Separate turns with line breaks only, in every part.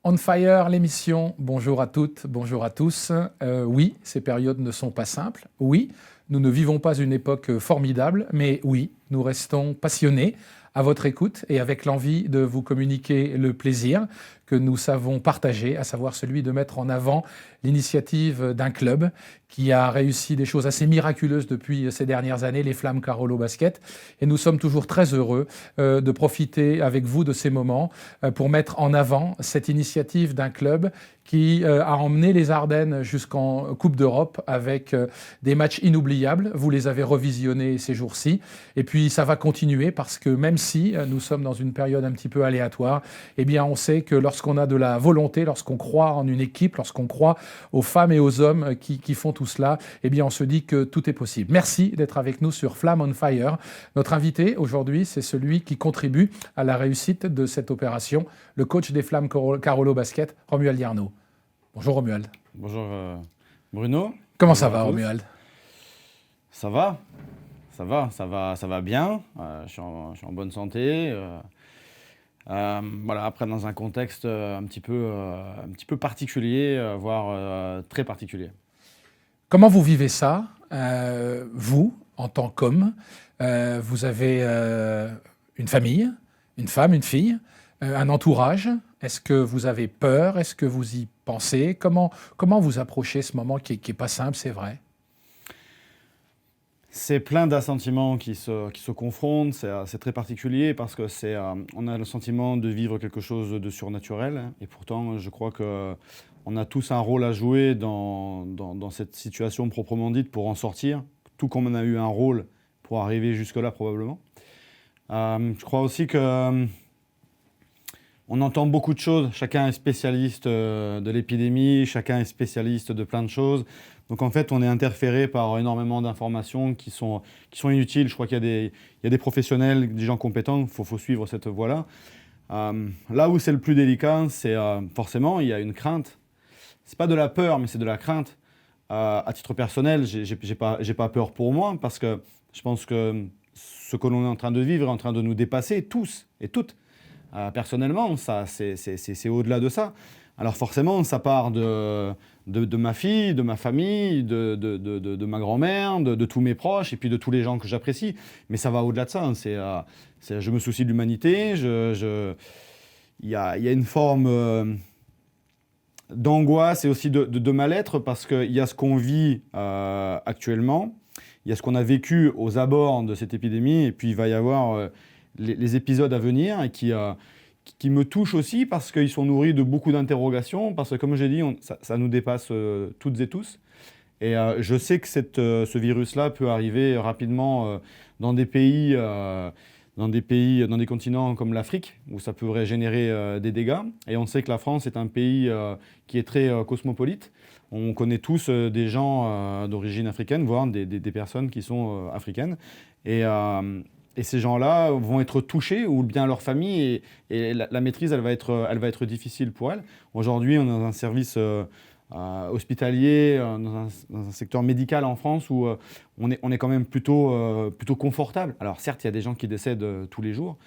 On Fire, l'émission. Bonjour à toutes, bonjour à tous. Oui, ces périodes ne sont pas simples. Oui, nous ne vivons pas une époque formidable, mais oui, nous restons passionnés à votre écoute et avec l'envie de vous communiquer le plaisir que nous savons partager, à savoir celui de mettre en avant l'initiative d'un club qui a réussi des choses assez miraculeuses depuis ces dernières années, les Flammes Carolo Basket. Et nous sommes toujours très heureux de profiter avec vous de ces moments pour mettre en avant cette initiative d'un club qui a emmené les Ardennes jusqu'en Coupe d'Europe avec des matchs inoubliables. Vous les avez revisionnés ces jours-ci. Et puis ça va continuer parce que même si nous sommes dans une période un petit peu aléatoire, eh bien on sait que lorsqu'on a de la volonté, lorsqu'on croit en une équipe, lorsqu'on croit aux femmes et aux hommes qui font tout cela, eh bien on se dit que tout est possible. Merci d'être avec nous sur Flamme on Fire. Notre invité aujourd'hui, c'est celui qui contribue à la réussite de cette opération, le coach des Flammes Carolo Basket, Romuald Yarno. Bonjour Romuald.
Bonjour Bruno.
Comment
Bonjour
ça va Romuald?
Ça va bien. Je suis en bonne santé. Voilà, après dans un contexte un petit peu particulier, voire très particulier.
Comment vous vivez ça, vous, en tant qu'homme? Vous avez une famille, une femme, une fille, un entourage. Est-ce que vous avez peur? Est-ce que vous y pensez? Comment vous approchez ce moment qui est pas simple, c'est vrai?
C'est plein d'assentiments qui se confrontent, c'est très particulier parce que on a le sentiment de vivre quelque chose de surnaturel et pourtant je crois qu'on a tous un rôle à jouer dans cette situation proprement dite pour en sortir, tout comme on a eu un rôle pour arriver jusque-là probablement. Je crois aussi que on entend beaucoup de choses, chacun est spécialiste de l'épidémie, chacun est spécialiste de plein de choses. Donc en fait, on est interféré par énormément d'informations qui sont inutiles. Je crois qu'il y a des professionnels, des gens compétents, il faut suivre cette voie-là. Là où c'est le plus délicat, c'est forcément, il y a une crainte. C'est pas de la peur, mais c'est de la crainte. À titre personnel, j'ai pas peur pour moi, parce que je pense que ce que l'on est en train de vivre est en train de nous dépasser, tous et toutes. Personnellement, ça, c'est au-delà de ça. Alors forcément, ça part de ma fille, de ma famille, de ma grand-mère, de tous mes proches et puis de tous les gens que j'apprécie. Mais ça va au-delà de ça. Je me soucie de l'humanité. Il y a une forme d'angoisse et aussi de mal-être parce qu'il y a ce qu'on vit actuellement. Il y a ce qu'on a vécu aux abords de cette épidémie et puis il va y avoir les épisodes à venir et qui me touchent aussi parce qu'ils sont nourris de beaucoup d'interrogations, parce que comme j'ai dit, ça nous dépasse toutes et tous. Et je sais que ce virus-là peut arriver rapidement dans des pays, dans des continents comme l'Afrique, où ça pourrait générer des dégâts. Et on sait que la France est un pays qui est très cosmopolite. On connaît tous des gens d'origine africaine, voire des personnes qui sont africaines. Et ces gens-là vont être touchés, ou bien leur famille, et la maîtrise, elle va être difficile pour elles. Aujourd'hui, on est dans un service hospitalier, dans un secteur médical en France, où on est quand même plutôt confortable. Alors certes, il y a des gens qui décèdent tous les jours,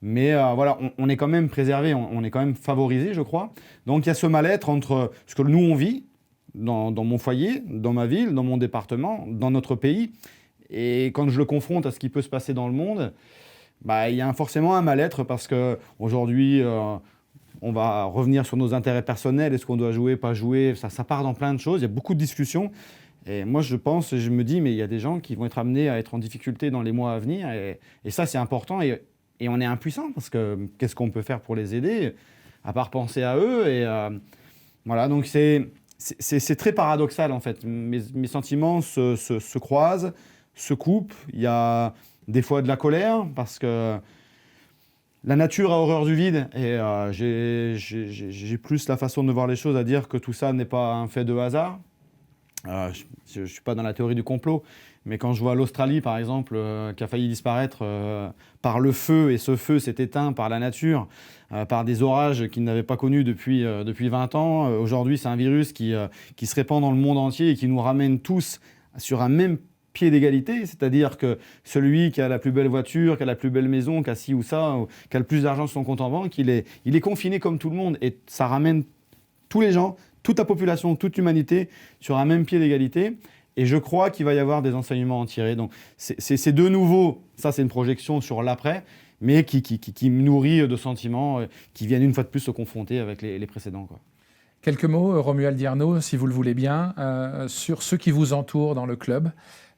mais voilà, on est quand même préservé, on est quand même favorisé, je crois. Donc il y a ce mal-être entre ce que nous, on vit, dans mon foyer, dans ma ville, dans mon département, dans notre pays. Et quand je le confronte à ce qui peut se passer dans le monde, il y a forcément un mal-être parce qu'aujourd'hui, on va revenir sur nos intérêts personnels. Est-ce qu'on doit jouer, pas jouer? Ça part dans plein de choses. Il y a beaucoup de discussions. Et moi, je me dis, mais il y a des gens qui vont être amenés à être en difficulté dans les mois à venir. Et ça, c'est important. Et on est impuissant parce que qu'est-ce qu'on peut faire pour les aider à part penser à eux? Et voilà, donc c'est très paradoxal en fait. Mes sentiments se croisent, se coupe, il y a des fois de la colère parce que la nature a horreur du vide et j'ai plus la façon de voir les choses à dire que tout ça n'est pas un fait de hasard. Je ne suis pas dans la théorie du complot, mais quand je vois l'Australie par exemple qui a failli disparaître par le feu et ce feu s'est éteint par la nature, par des orages qu'ils n'avaient pas connus depuis 20 ans. Aujourd'hui c'est un virus qui se répand dans le monde entier et qui nous ramène tous sur un même pied d'égalité, c'est-à-dire que celui qui a la plus belle voiture, qui a la plus belle maison, qui a ci ou ça, ou qui a le plus d'argent sur son compte en banque, il est confiné comme tout le monde. Et ça ramène tous les gens, toute la population, toute l'humanité sur un même pied d'égalité. Et je crois qu'il va y avoir des enseignements à en tirer. Donc c'est de nouveau, ça c'est une projection sur l'après, mais qui me nourrit de sentiments qui viennent une fois de plus se confronter avec les précédents, quoi.
Quelques mots, Romuald Arnaud, si vous le voulez bien, sur ceux qui vous entourent dans le club.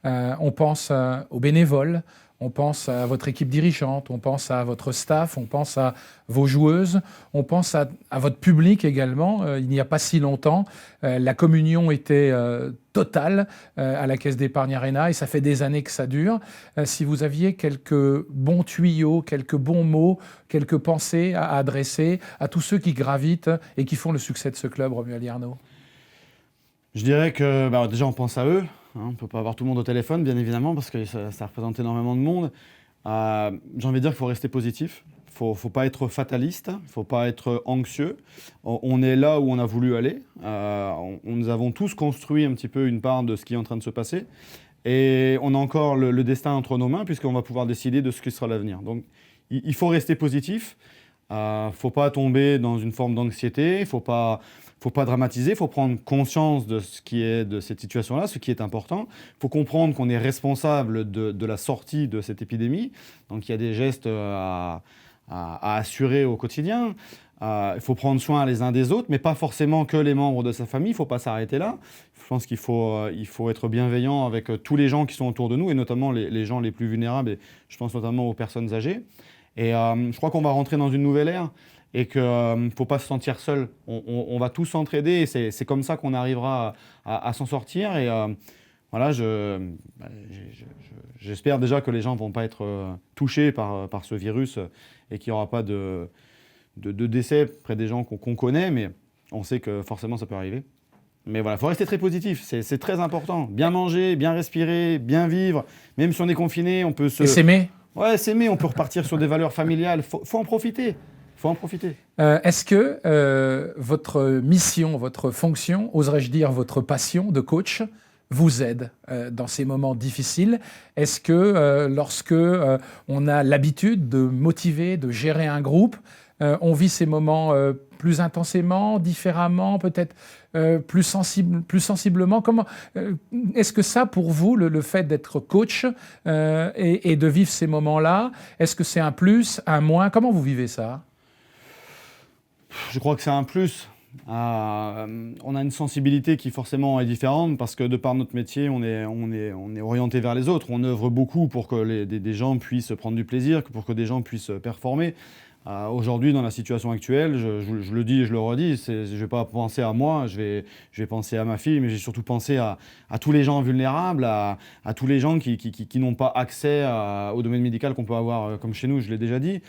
On pense aux bénévoles, on pense à votre équipe dirigeante, on pense à votre staff, on pense à vos joueuses, on pense à votre public également. Il n'y a pas si longtemps, la communion était totale à la Caisse d'Épargne Arena et ça fait des années que ça dure. Si vous aviez quelques bons tuyaux, quelques bons mots, quelques pensées à adresser à tous ceux qui gravitent et qui font le succès de ce club, Romuald Arnaud.
Je dirais que déjà on pense à eux. On ne peut pas avoir tout le monde au téléphone, bien évidemment, parce que ça représente énormément de monde. J'ai envie de dire qu'il faut rester positif. Il ne faut pas être fataliste, il ne faut pas être anxieux. On est là où on a voulu aller. Nous avons tous construit un petit peu une part de ce qui est en train de se passer. Et on a encore le destin entre nos mains, puisqu'on va pouvoir décider de ce qui sera l'avenir. Donc, il faut rester positif. Il ne faut pas tomber dans une forme d'anxiété. Il ne faut pas dramatiser, il faut prendre conscience de ce qui est de cette situation-là, ce qui est important. Il faut comprendre qu'on est responsable de la sortie de cette épidémie. Donc il y a des gestes à assurer au quotidien. Il faut prendre soin les uns des autres, mais pas forcément que les membres de sa famille. Il ne faut pas s'arrêter là. Je pense qu'il faut être bienveillant avec tous les gens qui sont autour de nous, et notamment les gens les plus vulnérables. Et je pense notamment aux personnes âgées. Et je crois qu'on va rentrer dans une nouvelle ère. Et qu'il ne faut pas se sentir seul. On va tous s'entraider et c'est comme ça qu'on arrivera à s'en sortir. Et voilà, j'espère déjà que les gens ne vont pas être touchés par ce virus et qu'il n'y aura pas de décès près des gens qu'on connaît, mais on sait que forcément ça peut arriver. Mais voilà, il faut rester très positif, c'est très important. Bien manger, bien respirer, bien vivre. Même si on est confiné, on peut se...
Et s'aimer.
Ouais, s'aimer, on peut repartir sur des valeurs familiales. Faut en profiter. Il faut en profiter.
Est-ce que votre mission, votre fonction, oserais-je dire votre passion de coach, vous aide dans ces moments difficiles? Est-ce que lorsque on a l'habitude de motiver, de gérer un groupe, on vit ces moments plus intensément, différemment, peut-être plus sensiblement? Est-ce que ça, pour vous, le fait d'être coach et de vivre ces moments-là, est-ce que c'est un plus, un moins? Comment vous vivez ça?
Je crois que c'est un plus. On a une sensibilité qui forcément est différente parce que de par notre métier, on est orienté vers les autres. On œuvre beaucoup pour que des gens puissent prendre du plaisir, pour que des gens puissent performer. Aujourd'hui, dans la situation actuelle, je le dis et je le redis, je ne vais pas penser à moi, je vais penser à ma fille, mais j'ai surtout pensé à tous les gens vulnérables, à tous les gens qui n'ont pas accès au domaine médical qu'on peut avoir comme chez nous, je l'ai déjà dit.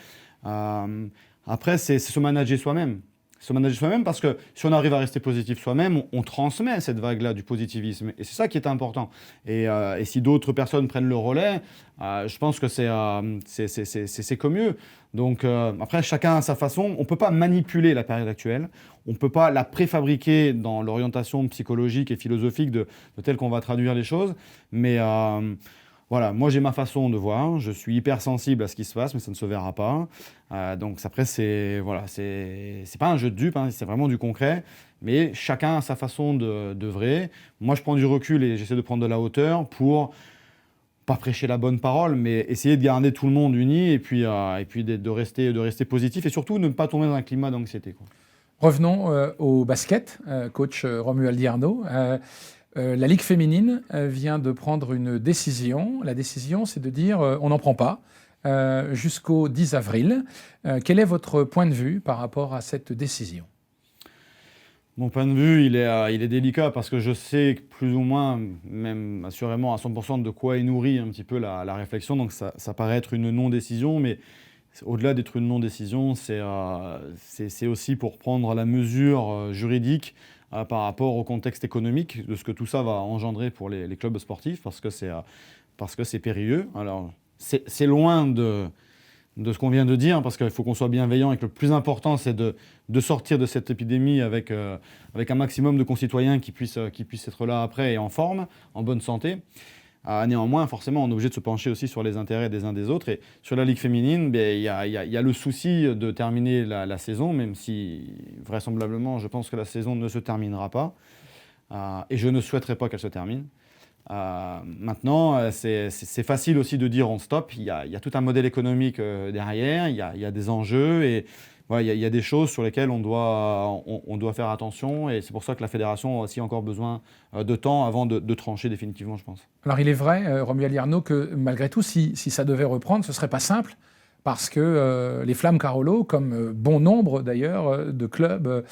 Après, c'est se manager soi-même. Se manager soi-même parce que si on arrive à rester positif soi-même, on transmet cette vague-là du positivisme. Et c'est ça qui est important. Et si d'autres personnes prennent le relais, je pense que c'est que mieux. Donc après, chacun à sa façon. On ne peut pas manipuler la période actuelle. On ne peut pas la préfabriquer dans l'orientation psychologique et philosophique de telle qu'on va traduire les choses. Mais... voilà, moi j'ai ma façon de voir, je suis hypersensible à ce qui se passe, mais ça ne se verra pas. Donc après, c'est pas un jeu de dupes, hein, c'est vraiment du concret, mais chacun a sa façon d'œuvrer. Moi je prends du recul et j'essaie de prendre de la hauteur pour pas prêcher la bonne parole, mais essayer de garder tout le monde uni et puis de rester positif et surtout ne pas tomber dans un climat d'anxiété, quoi.
Revenons au basket, coach Romuald Arnaud. La Ligue féminine vient de prendre une décision. La décision, c'est de dire on n'en prend pas jusqu'au 10 avril. Quel est votre point de vue par rapport à cette décision?
Mon point de vue, il est délicat parce que je sais plus ou moins, même assurément à 100% de quoi est nourrie un petit peu la réflexion. Donc ça paraît être une non-décision, mais au-delà d'être une non-décision, c'est aussi pour prendre la mesure juridique par rapport au contexte économique de ce que tout ça va engendrer pour les clubs sportifs, parce que c'est périlleux. Alors, c'est loin de ce qu'on vient de dire, parce qu'il faut qu'on soit bienveillant et que le plus important, c'est de sortir de cette épidémie avec un maximum de concitoyens qui puissent être là après et en forme, en bonne santé. Néanmoins, forcément, on est obligé de se pencher aussi sur les intérêts des uns des autres. Et sur la Ligue féminine, il y a le souci de terminer la saison, même si vraisemblablement, je pense que la saison ne se terminera pas. Et je ne souhaiterais pas qu'elle se termine. Maintenant, c'est facile aussi de dire on stop. Il y a tout un modèle économique derrière, il y a des enjeux et voilà, il y a des choses sur lesquelles on doit faire attention. Et c'est pour ça que la fédération a aussi encore besoin de temps avant de trancher définitivement, je pense.
Alors il est vrai, Romuald Yarno, que malgré tout, si ça devait reprendre, ce ne serait pas simple. Parce que les Flammes Carolo, comme bon nombre d'ailleurs de clubs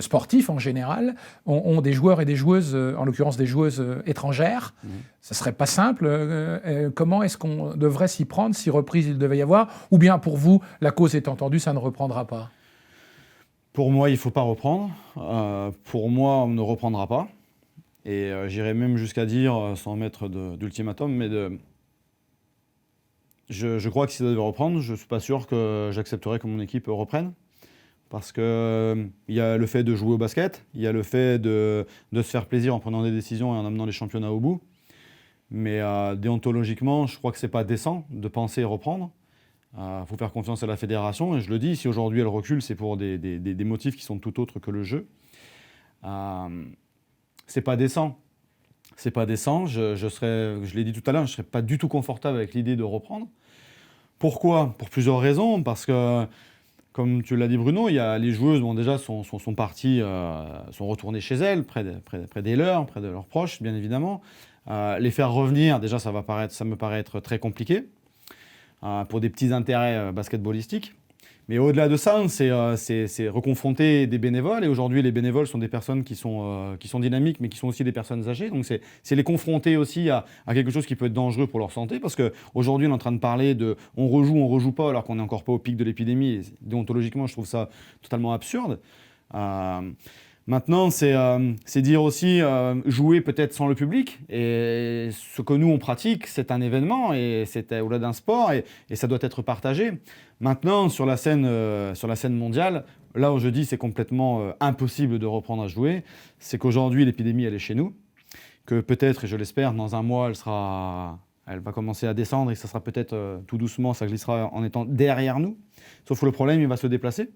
sportifs en général, ont des joueurs et des joueuses, en l'occurrence des joueuses étrangères. Ce ne serait pas simple. Comment est-ce qu'on devrait s'y prendre si reprise il devait y avoir? Ou bien pour vous, la cause est entendue, ça ne reprendra pas?
Pour moi, il ne faut pas reprendre. Pour moi, on ne reprendra pas. Et j'irais même jusqu'à dire, sans mettre d'ultimatum, mais je crois que si ça devait reprendre, je ne suis pas sûr que j'accepterais que mon équipe reprenne. Parce qu'il y a le fait de jouer au basket, il y a le fait de se faire plaisir en prenant des décisions et en amenant les championnats au bout. Mais déontologiquement, je crois que ce n'est pas décent de penser reprendre. Faut faire confiance à la fédération. Et je le dis, si aujourd'hui elle recule, c'est pour des motifs qui sont tout autres que le jeu. C'est pas décent. C'est pas décent. Je l'ai dit tout à l'heure, je ne serais pas du tout confortable avec l'idée de reprendre. Pourquoi? Pour plusieurs raisons. Parce que, comme tu l'as dit Bruno, il y a les joueuses déjà sont parties, sont retournées chez elles, près des leurs, près de leurs proches, bien évidemment. Les faire revenir, déjà, ça me paraît être très compliqué pour des petits intérêts basketballistiques. Mais au-delà de ça, c'est reconfronter des bénévoles. Et aujourd'hui, les bénévoles sont des personnes qui sont dynamiques, mais qui sont aussi des personnes âgées. Donc, c'est les confronter aussi à quelque chose qui peut être dangereux pour leur santé. Parce qu'aujourd'hui, on est en train de parler de on rejoue pas, alors qu'on n'est encore pas au pic de l'épidémie. Et déontologiquement, je trouve ça totalement absurde. Maintenant, c'est dire aussi jouer peut-être sans le public. Et ce que nous, on pratique, c'est un événement, et c'est au-delà d'un sport, et ça doit être partagé. Maintenant, sur la scène mondiale, là où je dis c'est complètement impossible de reprendre à jouer, c'est qu'aujourd'hui, l'épidémie, elle est chez nous. Que peut-être, et je l'espère, dans un mois, elle va commencer à descendre, et ça sera peut-être tout doucement, ça glissera en étant derrière nous. Sauf que le problème, il va se déplacer.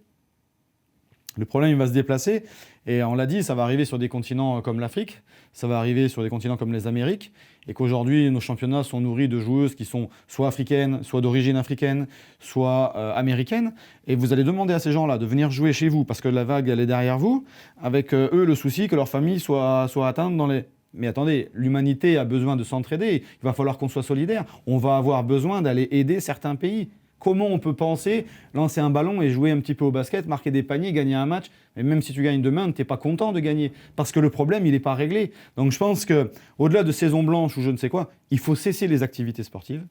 Le problème, il va se déplacer, et on l'a dit, ça va arriver sur des continents comme l'Afrique, ça va arriver sur des continents comme les Amériques, et qu'aujourd'hui, nos championnats sont nourris de joueuses qui sont soit africaines, soit d'origine africaine, soit américaines, et vous allez demander à ces gens-là de venir jouer chez vous, parce que la vague, elle est derrière vous, avec eux le souci que leur famille soit atteinte dans les... Mais attendez, l'humanité a besoin de s'entraider, il va falloir qu'on soit solidaire, on va avoir besoin d'aller aider certains pays. Comment on peut penser lancer un ballon et jouer un petit peu au basket, marquer des paniers, gagner un match, mais même si tu gagnes demain, tu n'es pas content de gagner parce que le problème, il n'est pas réglé. Donc je pense qu'au-delà de saison blanche ou je ne sais quoi, il faut cesser les activités sportives,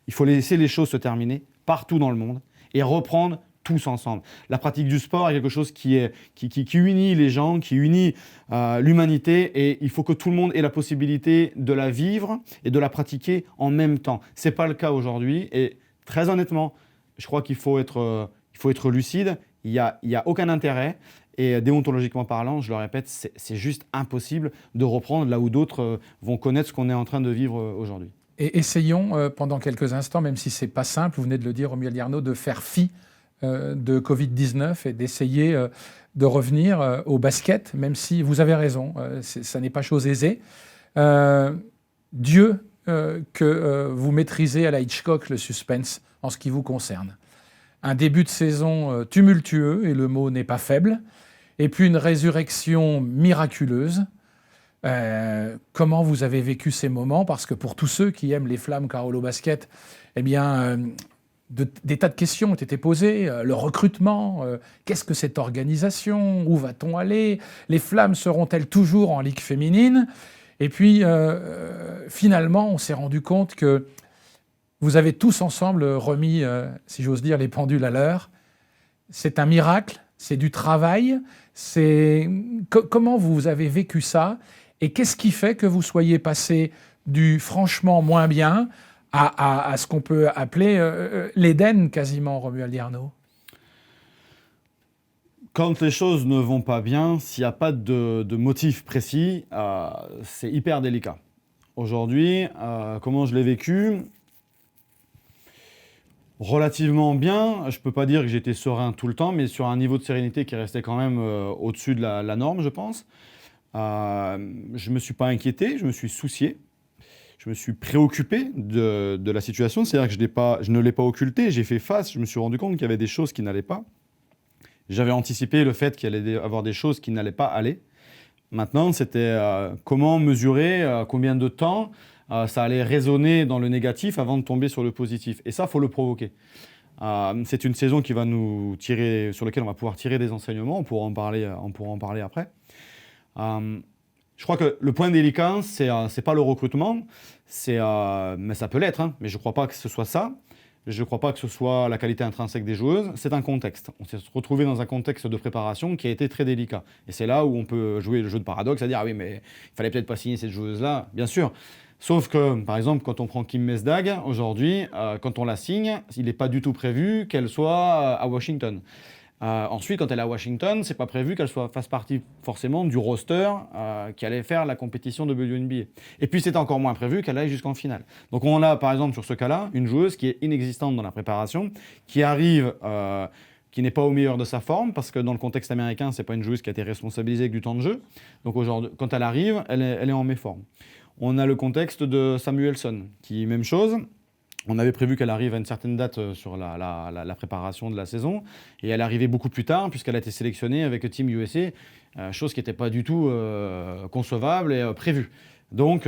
il faut laisser les choses se terminer partout dans le monde et reprendre tous ensemble. La pratique du sport est quelque chose qui unit les gens, qui unit l'humanité, et il faut que tout le monde ait la possibilité de la vivre et de la pratiquer en même temps. Ce n'est pas le cas aujourd'hui, et très honnêtement, je crois qu'il faut être lucide. Il y a aucun intérêt. Et déontologiquement parlant, je le répète, c'est juste impossible de reprendre là où d'autres vont connaître ce qu'on est en train de vivre aujourd'hui.
Et essayons pendant quelques instants, même si ce n'est pas simple, vous venez de le dire, Romuald Yarno, de faire fi de Covid-19 et d'essayer de revenir au basket, même si vous avez raison, ça n'est pas chose aisée. Dieu que vous maîtrisez à la Hitchcock le suspense en ce qui vous concerne. Un début de saison tumultueux, et le mot n'est pas faible, et puis une résurrection miraculeuse. Comment vous avez vécu ces moments? Parce que pour tous ceux qui aiment les Flammes Carolo Basket, eh bien, des tas de questions ont été posées. Le recrutement, qu'est-ce que cette organisation? Où va-t-on aller? Les Flammes seront-elles toujours en Ligue féminine? Et puis, finalement, on s'est rendu compte que vous avez tous ensemble remis, si j'ose dire, les pendules à l'heure. C'est un miracle, c'est du travail. Comment vous avez vécu ça? Et qu'est-ce qui fait que vous soyez passé du franchement moins bien à ce qu'on peut appeler l'Éden quasiment, Romuald Yarno?
Quand les choses ne vont pas bien, s'il n'y a pas de motif précis, c'est hyper délicat. Aujourd'hui, comment je l'ai vécu? Relativement bien. Je ne peux pas dire que j'étais serein tout le temps, mais sur un niveau de sérénité qui restait quand même au-dessus de la norme, je pense. Je ne me suis pas inquiété, je me suis soucié. Je me suis préoccupé de la situation, c'est-à-dire que je ne l'ai pas occulté, j'ai fait face, je me suis rendu compte qu'il y avait des choses qui n'allaient pas. J'avais anticipé le fait qu'il allait y avoir des choses qui n'allaient pas aller. Maintenant, c'était comment mesurer combien de temps ça allait résonner dans le négatif avant de tomber sur le positif. Et ça, il faut le provoquer. C'est une saison qui va nous tirer, sur laquelle on va pouvoir tirer des enseignements, on pourra en parler après. Je crois que le point délicat, c'est pas le recrutement, mais ça peut l'être, hein, mais je ne crois pas que ce soit ça. Je ne crois pas que ce soit la qualité intrinsèque des joueuses, c'est un contexte. On s'est retrouvé dans un contexte de préparation qui a été très délicat. Et c'est là où on peut jouer le jeu de paradoxe, c'est-à-dire, ah oui, mais il fallait peut-être pas signer cette joueuse-là, bien sûr. Sauf que, par exemple, quand on prend Kim Mesdag, aujourd'hui, quand on la signe, il n'est pas du tout prévu qu'elle soit à Washington. Ensuite, quand elle est à Washington, c'est pas prévu qu'elle fasse partie forcément du roster qui allait faire la compétition de WNBA. Et puis, c'est encore moins prévu qu'elle aille jusqu'en finale. Donc, on a, par exemple, sur ce cas-là, une joueuse qui est inexistante dans la préparation, qui arrive, qui n'est pas au meilleur de sa forme, parce que dans le contexte américain, c'est pas une joueuse qui a été responsabilisée avec du temps de jeu. Donc, aujourd'hui, quand elle arrive, elle est en méforme. On a le contexte de Samuelsson, qui, même chose. On avait prévu qu'elle arrive à une certaine date sur la préparation de la saison, et elle arrivait beaucoup plus tard, puisqu'elle a été sélectionnée avec Team USA, chose qui n'était pas du tout concevable et prévue. Donc,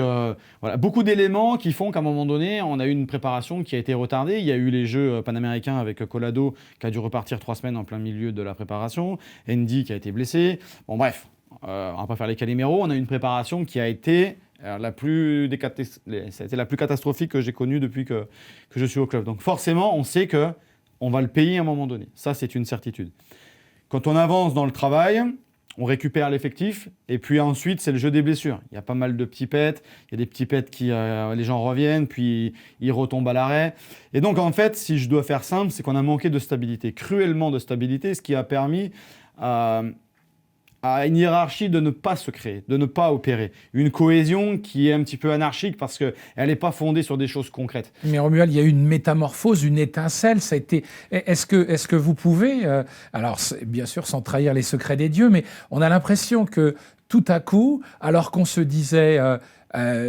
voilà, beaucoup d'éléments qui font qu'à un moment donné, on a eu une préparation qui a été retardée. Il y a eu les Jeux panaméricains avec Collado, qui a dû repartir 3 semaines en plein milieu de la préparation, Andy qui a été blessé. Bon, bref, on ne va pas faire les caliméros. On a eu une préparation qui a été... ça a été la plus catastrophique que j'ai connue depuis que je suis au club. Donc forcément, on sait qu'on va le payer à un moment donné. Ça, c'est une certitude. Quand on avance dans le travail, on récupère l'effectif. Et puis ensuite, c'est le jeu des blessures. Il y a pas mal de petits pets. Il y a des petits pets qui, les gens reviennent, puis ils retombent à l'arrêt. Et donc, en fait, si je dois faire simple, c'est qu'on a manqué de stabilité, cruellement de stabilité, ce qui a permis à une hiérarchie de ne pas se créer, de ne pas opérer. Une cohésion qui est un petit peu anarchique parce qu'elle n'est pas fondée sur des choses concrètes.
Mais Romuald, il y a eu une métamorphose, une étincelle. Ça a été... Est-ce que vous pouvez, alors bien sûr sans trahir les secrets des dieux, mais on a l'impression que tout à coup, alors qu'on se disait...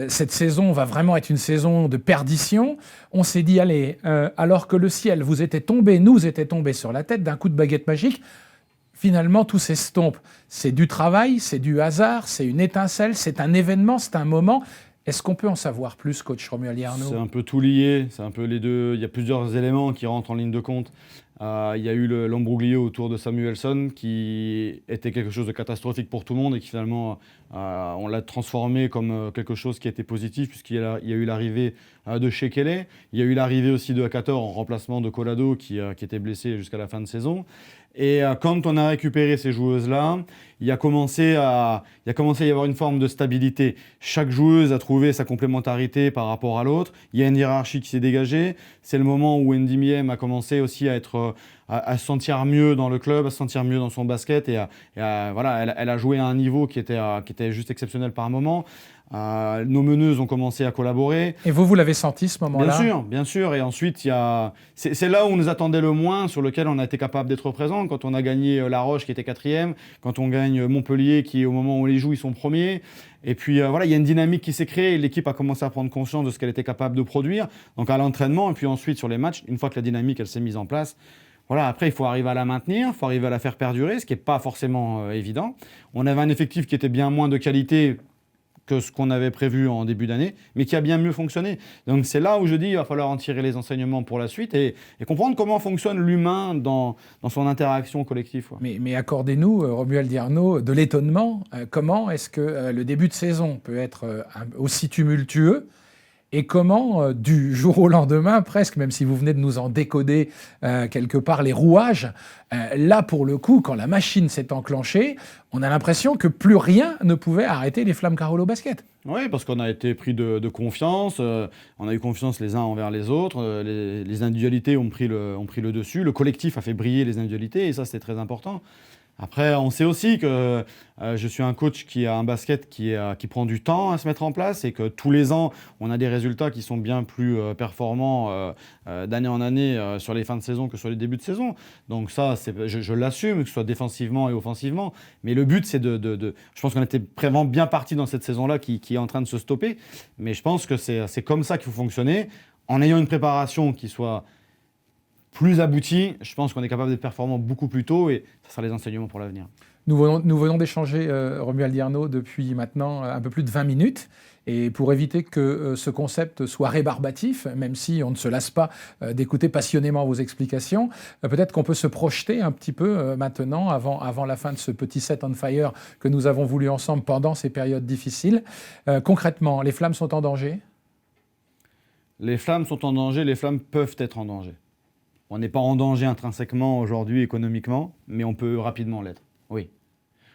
cette saison va vraiment être une saison de perdition. On s'est dit, allez, alors que le ciel nous était tombé sur la tête d'un coup de baguette magique, finalement, tout s'estompe. C'est du travail, c'est du hasard, c'est une étincelle, c'est un événement, c'est un moment. Est-ce qu'on peut en savoir plus, coach Romuald Yarno ?
C'est un peu tout lié, c'est un peu les deux. Il y a plusieurs éléments qui rentrent en ligne de compte. Il y a eu l'embrouglio autour de Samuelsson qui était quelque chose de catastrophique pour tout le monde et qui finalement, on l'a transformé comme quelque chose qui était positif puisqu'il y a eu l'arrivée de Shekele. Il y a eu l'arrivée aussi de Akator en remplacement de Collado qui était blessé jusqu'à la fin de saison. Et quand on a récupéré ces joueuses-là, il a commencé à y avoir une forme de stabilité. Chaque joueuse a trouvé sa complémentarité par rapport à l'autre. Il y a une hiérarchie qui s'est dégagée. C'est le moment où Andy Miem a commencé aussi à se sentir mieux dans le club, à se sentir mieux dans son basket. Voilà, elle a joué à un niveau qui était juste exceptionnel par moment. Nos meneuses ont commencé à collaborer.
Et vous l'avez senti ce moment-là ?
Bien sûr. Et ensuite, c'est là où on nous attendait le moins, sur lequel on a été capable d'être présent. Quand on a gagné La Roche, qui était 4e, quand on gagne Montpellier, qui au moment où on les joue, ils sont premiers. Et puis voilà, il y a une dynamique qui s'est créée. L'équipe a commencé à prendre conscience de ce qu'elle était capable de produire. Donc à l'entraînement, et puis ensuite sur les matchs, une fois que la dynamique elle s'est mise en place. Voilà, après, il faut arriver à la maintenir, il faut arriver à la faire perdurer, ce qui n'est pas forcément évident. On avait un effectif qui était bien moins de qualité que ce qu'on avait prévu en début d'année, mais qui a bien mieux fonctionné. Donc c'est là où je dis qu'il va falloir en tirer les enseignements pour la suite et comprendre comment fonctionne l'humain dans son interaction collective.
Mais accordez-nous, Romuald Yarno, de l'étonnement. Comment est-ce que le début de saison peut être aussi tumultueux ? Et comment, du jour au lendemain, presque, même si vous venez de nous en décoder quelque part les rouages, là, pour le coup, quand la machine s'est enclenchée, on a l'impression que plus rien ne pouvait arrêter les Flammes Carolo Basket.
Oui, parce qu'on a été pris de confiance, on a eu confiance les uns envers les autres, les individualités ont pris le dessus, le collectif a fait briller les individualités, et ça, c'était très important. Après, on sait aussi que je suis un coach qui a un basket qui prend du temps à se mettre en place et que tous les ans, on a des résultats qui sont bien plus performants d'année en année sur les fins de saison que sur les débuts de saison. Donc ça, je l'assume, que ce soit défensivement et offensivement. Mais le but, c'est je pense qu'on était vraiment bien parti dans cette saison-là qui est en train de se stopper. Mais je pense que c'est comme ça qu'il faut fonctionner. En ayant une préparation qui soit plus abouti, je pense qu'on est capable d'être performant beaucoup plus tôt et ça sera les enseignements pour l'avenir.
Nous venons d'échanger, Romuald Yarno, depuis maintenant un peu plus de 20 minutes. Et pour éviter que ce concept soit rébarbatif, même si on ne se lasse pas d'écouter passionnément vos explications, peut-être qu'on peut se projeter un petit peu maintenant, avant la fin de ce petit set on fire que nous avons voulu ensemble pendant ces périodes difficiles. Concrètement, les Flammes sont en danger ?
Les Flammes sont en danger, les Flammes peuvent être en danger. On n'est pas en danger intrinsèquement aujourd'hui économiquement, mais on peut rapidement l'être. Oui.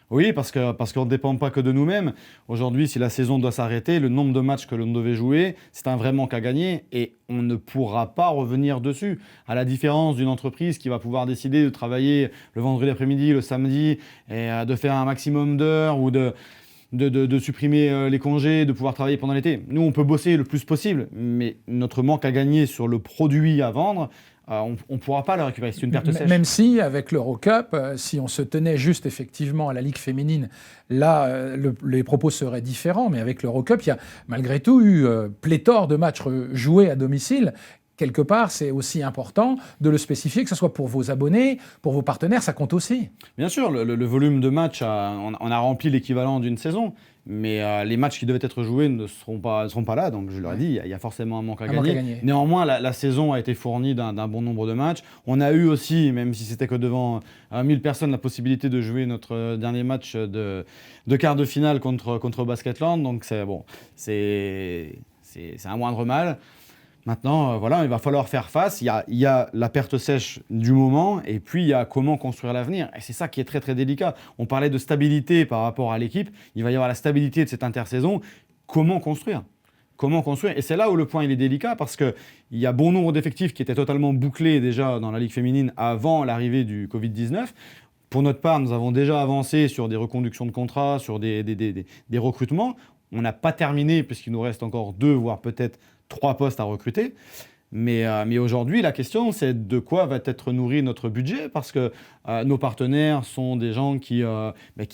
Oui, parce qu'on ne dépend pas que de nous-mêmes. Aujourd'hui, si la saison doit s'arrêter, le nombre de matchs que l'on devait jouer, c'est un vrai manque à gagner et on ne pourra pas revenir dessus. À la différence d'une entreprise qui va pouvoir décider de travailler le vendredi après-midi, le samedi, et de faire un maximum d'heures ou de supprimer les congés, de pouvoir travailler pendant l'été. Nous, on peut bosser le plus possible, mais notre manque à gagner sur le produit à vendre, on ne pourra pas le récupérer, c'est une perte sèche.
Même si, avec l'Eurocup, si on se tenait juste effectivement à la Ligue féminine, là, les propos seraient différents. Mais avec l'Eurocup, il y a malgré tout eu pléthore de matchs joués à domicile. Quelque part, c'est aussi important de le spécifier, que ce soit pour vos abonnés, pour vos partenaires, ça compte aussi.
Bien sûr, le volume de matchs, on a rempli l'équivalent d'une saison. Mais les matchs qui devaient être joués ne seront pas là, donc je leur ai dit, il y a forcément un manque à gagner. Néanmoins, la saison a été fournie d'un bon nombre de matchs. On a eu aussi, même si c'était que devant 1000 personnes, la possibilité de jouer notre dernier match de quart de finale contre Basketland, donc c'est un moindre mal. Maintenant, voilà, il va falloir faire face. Il y a la perte sèche du moment et puis il y a comment construire l'avenir. Et c'est ça qui est très très délicat. On parlait de stabilité par rapport à l'équipe. Il va y avoir la stabilité de cette intersaison. Comment construire ? Et c'est là où le point il est délicat parce qu'il y a bon nombre d'effectifs qui étaient totalement bouclés déjà dans la Ligue féminine avant l'arrivée du Covid-19. Pour notre part, nous avons déjà avancé sur des reconductions de contrats, sur des recrutements. On n'a pas terminé puisqu'il nous reste encore 2, voire peut-être 3 postes à recruter. Mais aujourd'hui, la question, c'est de quoi va être nourri notre budget parce que nos partenaires sont des gens qui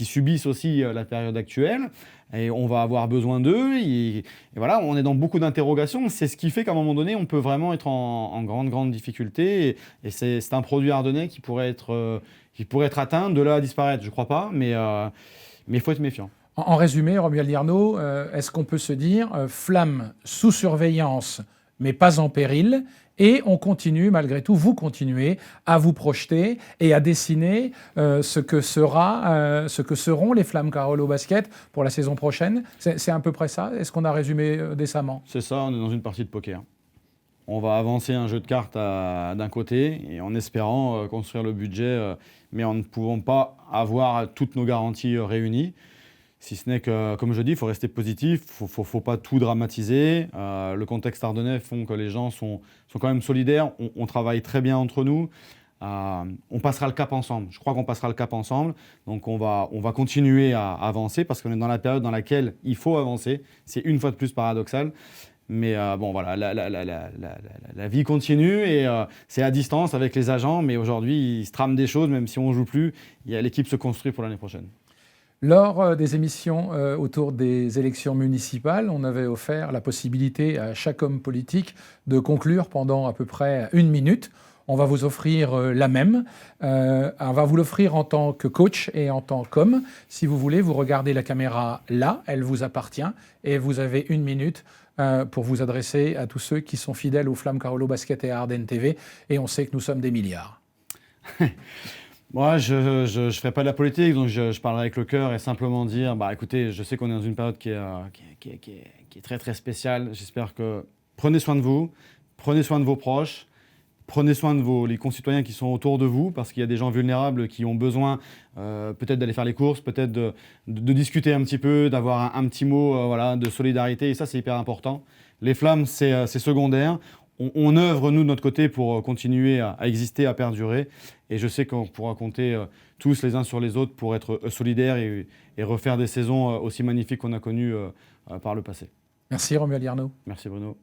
subissent aussi la période actuelle et on va avoir besoin d'eux. Et voilà, on est dans beaucoup d'interrogations. C'est ce qui fait qu'à un moment donné, on peut vraiment être en grande difficulté. Et c'est un produit ardennais qui pourrait être atteint. De là à disparaître, je ne crois pas, mais il faut être méfiant.
En résumé, Romuald Yarno, est-ce qu'on peut se dire Flammes sous surveillance, mais pas en péril, et on continue, malgré tout, vous continuez à vous projeter et à dessiner ce que seront les Flammes Carolo Basket pour la saison prochaine. C'est à peu près ça? Est-ce qu'on a résumé décemment?
C'est ça, on est dans une partie de poker. On va avancer un jeu de cartes d'un côté et en espérant construire le budget, mais en ne pouvant pas avoir toutes nos garanties réunies. Si ce n'est que, comme je dis, il faut rester positif, il ne faut pas tout dramatiser. Le contexte ardennais fait que les gens sont quand même solidaires, on travaille très bien entre nous. On passera le cap ensemble. Je crois qu'on passera le cap ensemble. Donc on va continuer à avancer parce qu'on est dans la période dans laquelle il faut avancer. C'est une fois de plus paradoxal. Mais bon, voilà, la vie continue et c'est à distance avec les agents. Mais aujourd'hui, il se trame des choses, même si on ne joue plus. L'équipe se construit pour l'année prochaine.
Lors des émissions autour des élections municipales, on avait offert la possibilité à chaque homme politique de conclure pendant à peu près 1 minute. On va vous offrir la même. On va vous l'offrir en tant que coach et en tant qu'homme. Si vous voulez, vous regardez la caméra là, elle vous appartient et vous avez 1 minute pour vous adresser à tous ceux qui sont fidèles aux Flammes Carolo Basket et à Ardennes TV. Et on sait que nous sommes des milliards.
Moi, je ferai pas de la politique, donc je parlerai avec le cœur et simplement dire, écoutez, je sais qu'on est dans une période qui est très très spéciale. J'espère que prenez soin de vous, prenez soin de vos proches, prenez soin de les concitoyens qui sont autour de vous, parce qu'il y a des gens vulnérables qui ont besoin peut-être d'aller faire les courses, peut-être de discuter un petit peu, d'avoir un petit mot de solidarité, et ça c'est hyper important. Les Flammes, c'est secondaire. On œuvre, nous, de notre côté, pour continuer à exister, à perdurer. Et je sais qu'on pourra compter tous les uns sur les autres pour être solidaires et refaire des saisons aussi magnifiques qu'on a connues par le passé.
Merci Romuald Yarno.
Merci Bruno.